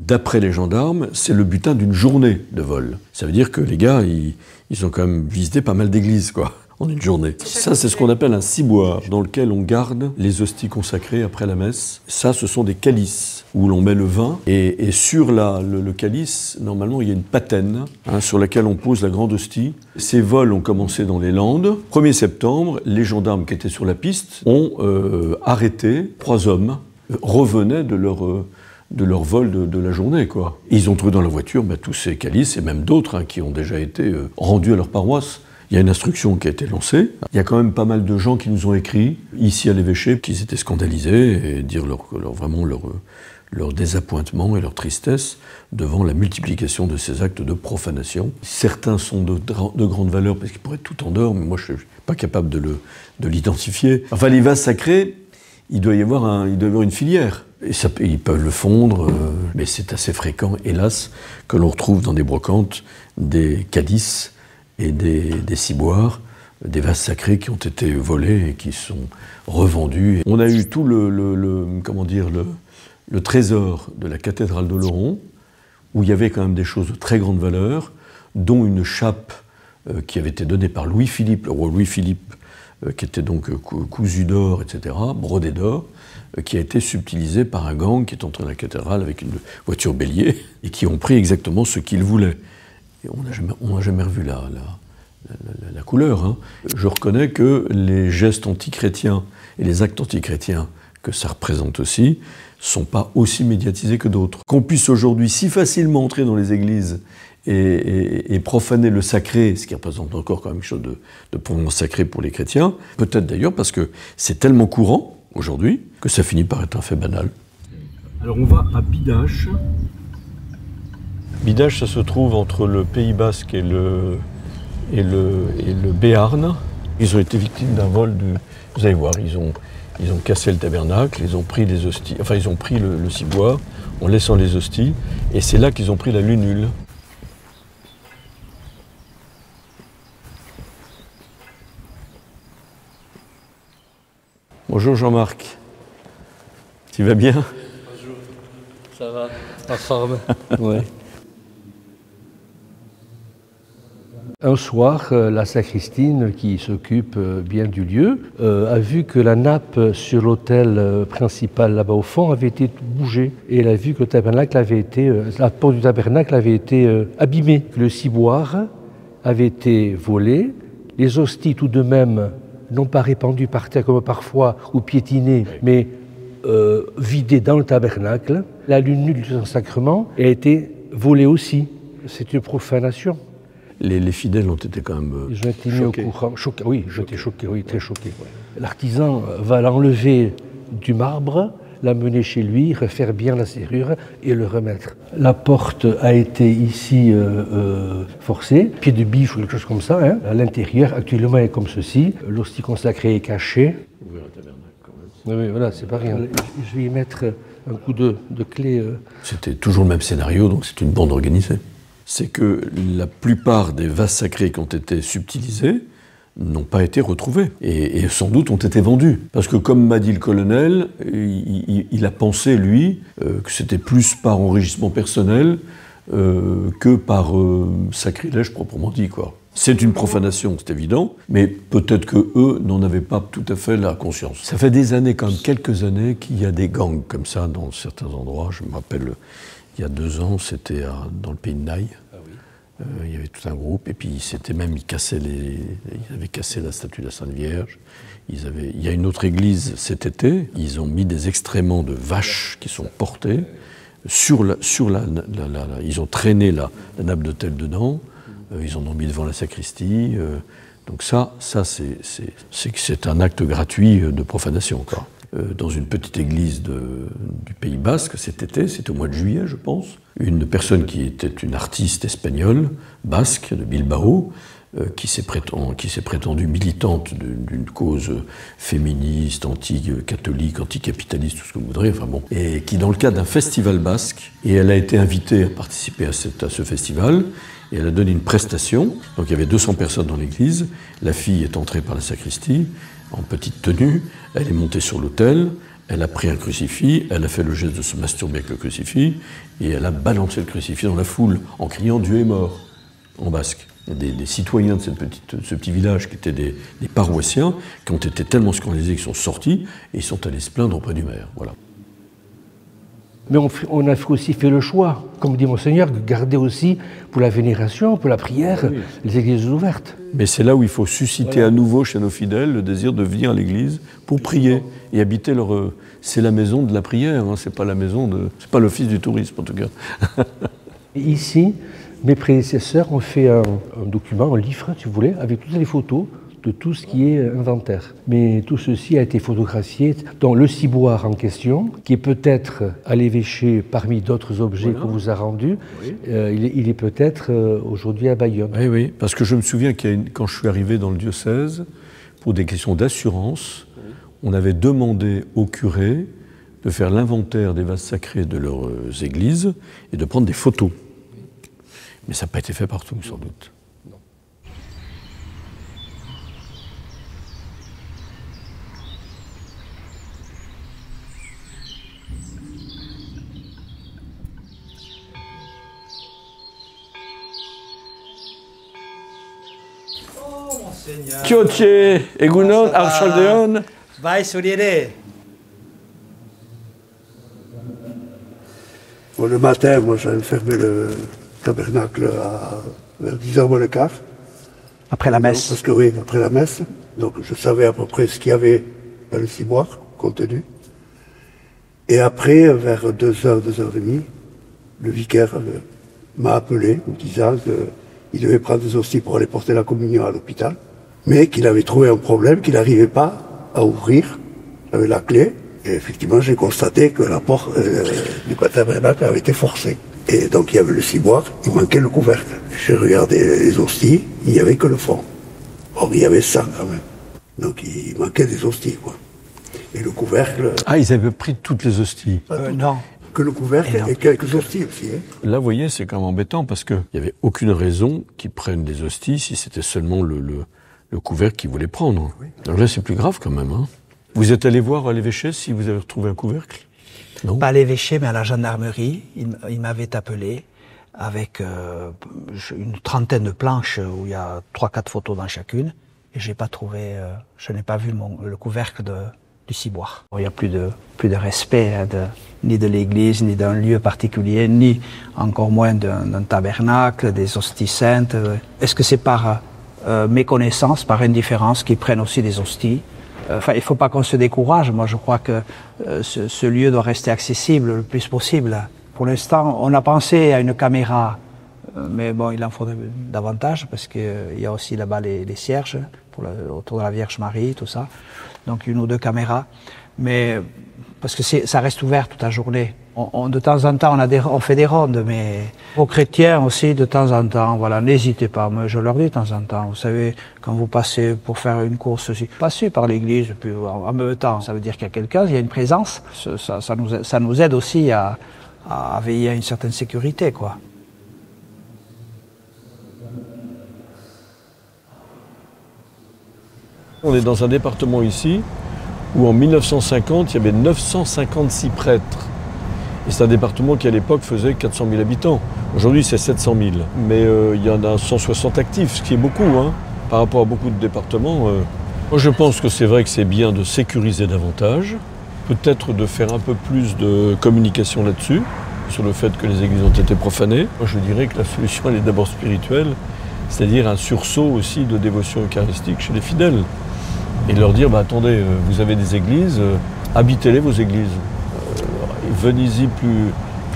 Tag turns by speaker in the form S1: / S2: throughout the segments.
S1: D'après les gendarmes, c'est le butin d'une journée de vol. Ça veut dire que les gars, ils ont quand même visité pas mal d'églises, quoi, en une journée. Ça, c'est ce qu'on appelle un ciboire, dans lequel on garde les hosties consacrées après la messe. Ça, ce sont des calices, où l'on met le vin. Et sur le calice, normalement, il y a une patène, sur laquelle on pose la grande hostie. Ces vols ont commencé dans les Landes. 1er septembre, les gendarmes qui étaient sur la piste ont arrêté 3 hommes, revenaient de leur vol de la journée, quoi. Ils ont trouvé dans la voiture tous ces calices, et même d'autres qui ont déjà été rendus à leur paroisse. Il y a une instruction qui a été lancée. Il y a quand même pas mal de gens qui nous ont écrit, ici à l'évêché, qui s'étaient scandalisés, et dire vraiment leur désappointement et leur tristesse devant la multiplication de ces actes de profanation. Certains sont de grande valeur, parce qu'ils pourraient être tout en dehors, mais moi je ne suis pas capable de l'identifier. Enfin, les vases sacrés, il doit y avoir une filière. Et ils peuvent le fondre, mais c'est assez fréquent, hélas, que l'on retrouve dans des brocantes des calices et des ciboires, des vases sacrés qui ont été volés et qui sont revendus. On a eu tout le trésor de la cathédrale d'Oloron, où il y avait quand même des choses de très grande valeur, dont une chape qui avait été donnée par Louis-Philippe, le roi Louis-Philippe, qui était donc cousu d'or, etc., brodé d'or, qui a été subtilisé par un gang qui est entré dans la cathédrale avec une voiture bélier, et qui ont pris exactement ce qu'ils voulaient. Et on n'a jamais revu la couleur. Je reconnais que les gestes antichrétiens et les actes antichrétiens que ça représente aussi ne sont pas aussi médiatisés que d'autres. Qu'on puisse aujourd'hui si facilement entrer dans les églises et profaner le sacré, ce qui représente encore quand même quelque chose de profondément sacré pour les chrétiens, peut-être d'ailleurs parce que c'est tellement courant aujourd'hui que ça finit par être un fait banal. Alors on va à Bidache. Bidache, ça se trouve entre le Pays Basque et le Béarn. Ils ont été victimes d'un vol vous allez voir, ils ont cassé le tabernacle, ils ont pris les hosties, enfin ils ont pris le ciboire en laissant les hosties, et c'est là qu'ils ont pris la lunule. Bonjour Jean-Marc. Tu vas bien?
S2: Bonjour, ça va, en forme.
S3: Ouais. Un soir, la sacristaine, qui s'occupe bien du lieu, a vu que la nappe sur l'autel principal là-bas au fond avait été bougée. Et elle a vu que le tabernacle la porte du tabernacle avait été abîmée. Le ciboire avait été volé, les hosties tout de même, non pas répandues par terre comme parfois, ou piétinées, mais vidées dans le tabernacle. La lunule du Saint-Sacrement a été volée aussi. C'est une profanation.
S1: Les fidèles ont été quand même
S3: Ils ont été mis
S1: choqués.
S3: au courant. Oui, j'étais choqué, oui, très choqué. Ouais. L'artisan va l'enlever du marbre, l'amener chez lui, refaire bien la serrure et le remettre. La porte a été ici forcée, pied de biche ou quelque chose comme ça. À l'intérieur, actuellement, est comme ceci. L'hostie consacrée est cachée. Oui, voilà, c'est pas rien. Je vais y mettre un coup de clé.
S1: C'était toujours le même scénario, donc c'est une bande organisée. C'est que la plupart des vases sacrés qui ont été subtilisés n'ont pas été retrouvés et sans doute ont été vendus. Parce que comme m'a dit le colonel, il a pensé, lui, que c'était plus par enrichissement personnel que par sacrilège proprement dit, quoi. C'est une profanation, c'est évident, mais peut-être qu'eux n'en avaient pas tout à fait la conscience. Ça fait des années, quand même quelques années, qu'il y a des gangs comme ça dans certains endroits. Je me rappelle, il y a 2 ans, c'était dans le pays de Naï. Ah oui. Il y avait tout un groupe, et puis ils avaient cassé la statue de la Sainte Vierge. Il y a une autre église cet été, ils ont mis des excréments de vaches qui sont portés ils ont traîné la nappe d'autel dedans. Ils en ont mis devant la sacristie. Donc ça c'est un acte gratuit de profanation, quoi. Dans une petite église du Pays Basque cet été, c'était au mois de juillet, je pense, une personne qui était une artiste espagnole, basque, de Bilbao, qui s'est prétendue militante d'une cause féministe, anti-catholique, anticapitaliste, tout ce que vous voudrez, enfin bon, et qui, dans le cadre d'un festival basque, et elle a été invitée à participer à ce festival, et elle a donné une prestation. Donc il y avait 200 personnes dans l'église, la fille est entrée par la sacristie, en petite tenue, elle est montée sur l'autel, Elle a pris un crucifix, elle a fait le geste de se masturber avec le crucifix, et elle a balancé le crucifix dans la foule en criant « Dieu est mort » en basque. Des citoyens de ce petit village qui étaient des paroissiens, qui ont été tellement scandalisés qu'ils sont sortis, et ils sont allés se plaindre auprès du maire. Voilà.
S3: Mais on a aussi fait le choix, comme dit Monseigneur, de garder aussi pour la vénération, pour la prière, oui, les églises ouvertes.
S1: Mais c'est là où il faut susciter à nouveau chez nos fidèles le désir de venir à l'église pour prier et habiter leur... C'est la maison de la prière, hein, c'est pas la maison de... C'est pas l'office du tourisme en tout cas.
S3: Ici, mes prédécesseurs ont fait un document, un livre, si vous voulez, avec toutes les photos de tout ce qui est inventaire. Mais tout ceci a été photographié dans le ciboire en question, qui est peut-être à l'évêché parmi d'autres objets qu'on vous a rendus. Oui. Il est peut-être aujourd'hui à Bayonne.
S1: Oui, oui, parce que je me souviens quand je suis arrivé dans le diocèse, pour des questions d'assurance, on avait demandé au curé de faire l'inventaire des vases sacrés de leurs églises et de prendre des photos. Mais ça n'a pas été fait partout, sans doute. Tioche, Egunon, Archaldeon.
S4: Vai sourire.
S5: Bon, le matin, moi, j'avais fermé le tabernacle vers 10h moins le quart.
S4: Après la messe.
S5: Parce que oui, après la messe. Donc je savais à peu près ce qu'il y avait dans le ciboire contenu. Et après, vers 2h, 2h30, le vicaire m'a appelé, me disant qu'il devait prendre des hosties pour aller porter la communion à l'hôpital, mais qu'il avait trouvé un problème, qu'il n'arrivait pas à ouvrir. J'avais la clé, et effectivement, j'ai constaté que la porte du tabernacle avait été forcée. Et donc il y avait le ciboire, il manquait le couvercle. J'ai regardé les hosties, il n'y avait que le fond. Or, il y avait ça quand même. Donc il manquait des hosties, quoi. Et le couvercle...
S1: Ah, ils avaient pris toutes les hosties.
S4: Non.
S5: Que le couvercle et quelques hosties aussi. Hein.
S1: Là, vous voyez, c'est quand même embêtant parce qu'il n'y avait aucune raison qu'ils prennent des hosties si c'était seulement le couvercle qu'ils voulaient prendre. Oui. Alors là, c'est plus grave quand même. Hein. Vous êtes allé voir à l'évêché si vous avez retrouvé un couvercle? Non.
S4: Pas à l'évêché, mais à la gendarmerie. Il m'avait appelé avec une trentaine de planches où il y a 3-4 photos dans chacune. Et j'ai pas trouvé, je n'ai pas vu le couvercle du ciboire. Il n'y a plus de respect ni de l'église, ni d'un lieu particulier, ni encore moins d'un tabernacle, des hosties saintes. Est-ce que c'est par méconnaissance, par indifférence qu'ils prennent aussi des hosties? Enfin, il ne faut pas qu'on se décourage. Moi, je crois que ce lieu doit rester accessible le plus possible. Pour l'instant, on a pensé à une caméra, mais bon, il en faudrait davantage parce qu'il y a aussi là-bas les cierges autour de la Vierge Marie, tout ça. Donc, 1 ou 2 caméras. Mais parce que ça reste ouvert toute la journée. De temps en temps, on fait des rondes, mais aux chrétiens aussi, de temps en temps, voilà, n'hésitez pas. Moi, je leur dis de temps en temps, vous savez, quand vous passez pour faire une course, passez par l'église, puis en même temps, ça veut dire qu'il y a quelqu'un, il y a une présence. Ça nous aide aussi à veiller à une certaine sécurité, quoi.
S1: On est dans un département ici où en 1950, il y avait 956 prêtres. Et c'est un département qui à l'époque faisait 400 000 habitants. Aujourd'hui c'est 700 000. Mais il y en a 160 actifs, ce qui est beaucoup hein, par rapport à beaucoup de départements. Moi je pense que c'est vrai que c'est bien de sécuriser davantage, peut-être de faire un peu plus de communication là-dessus, sur le fait que les églises ont été profanées. Moi je dirais que la solution elle est d'abord spirituelle, c'est-à-dire un sursaut aussi de dévotion eucharistique chez les fidèles. Et de leur dire, bah, attendez, vous avez des églises, habitez-les vos églises. Venez-y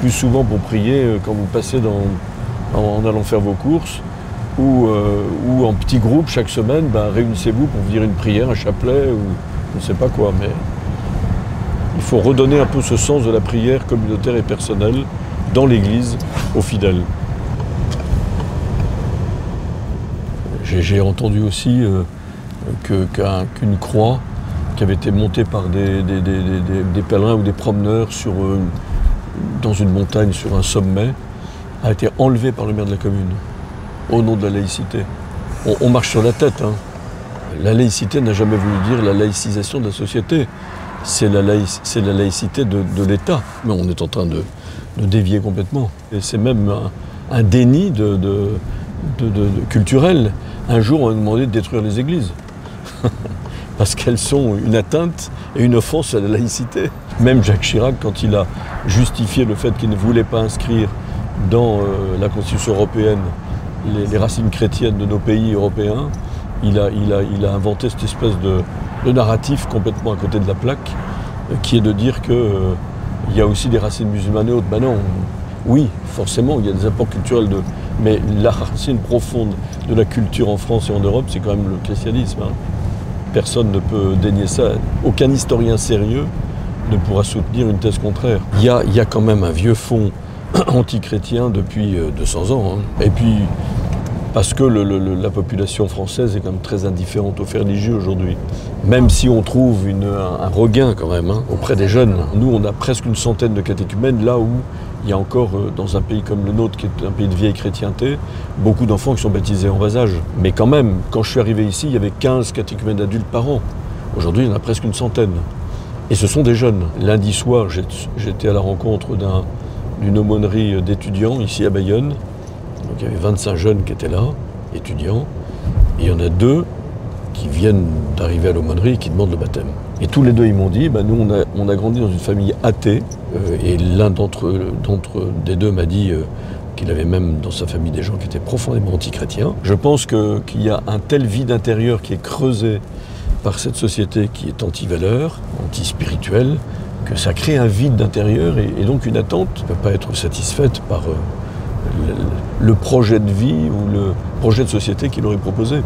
S1: plus souvent pour prier quand vous passez en allant faire vos courses ou en petit groupe chaque semaine, bah, réunissez-vous pour dire une prière, un chapelet ou je ne sais pas quoi. Mais il faut redonner un peu ce sens de la prière communautaire et personnelle dans l'église aux fidèles. J'ai entendu aussi qu'une croix qui avait été montée par des pèlerins ou des promeneurs dans une montagne sur un sommet a été enlevée par le maire de la commune au nom de la laïcité. On marche sur la tête. Hein. La laïcité n'a jamais voulu dire la laïcisation de la société. c'est la laïcité de l'État. Mais on est en train de dévier complètement. Et c'est même un déni culturel. Un jour, on a demandé de détruire les églises. Parce qu'elles sont une atteinte et une offense à la laïcité. Même Jacques Chirac, quand il a justifié le fait qu'il ne voulait pas inscrire dans la Constitution européenne les racines chrétiennes de nos pays européens, il a inventé cette espèce de narratif complètement à côté de la plaque, qui est de dire qu'il y a aussi des racines musulmanes et autres. Ben non, oui, forcément, il y a des apports culturels, mais la racine profonde de la culture en France et en Europe, c'est quand même le christianisme. Hein. Personne ne peut dénier ça. Aucun historien sérieux ne pourra soutenir une thèse contraire. Il y a quand même un vieux fond anti-chrétien depuis 200 ans. Hein. Et puis, parce que la population française est quand même très indifférente aux faits religieux aujourd'hui. Même si on trouve un regain quand même auprès des jeunes. Nous, on a presque une centaine de catéchumènes, là où il y a encore, dans un pays comme le nôtre, qui est un pays de vieille chrétienté, beaucoup d'enfants qui sont baptisés en bas âge. Mais quand même, quand je suis arrivé ici, il y avait 15 catéchumènes adultes par an. Aujourd'hui, il y en a presque une centaine. Et ce sont des jeunes. Lundi soir, j'étais à la rencontre d'une aumônerie d'étudiants ici à Bayonne. Donc il y avait 25 jeunes qui étaient là, étudiants. Et il y en a 2 qui viennent d'arriver à l'aumônerie et qui demandent le baptême. Et tous les 2, ils m'ont dit, nous on a grandi dans une famille athée, et l'un des 2 m'a dit qu'il avait même dans sa famille des gens qui étaient profondément anti-chrétiens. Je pense qu'il y a un tel vide intérieur qui est creusé par cette société qui est anti-valeur, anti-spirituelle, que ça crée un vide d'intérieur et donc une attente ne peut pas être satisfaite par le projet de vie ou le projet de société qu'il aurait proposé.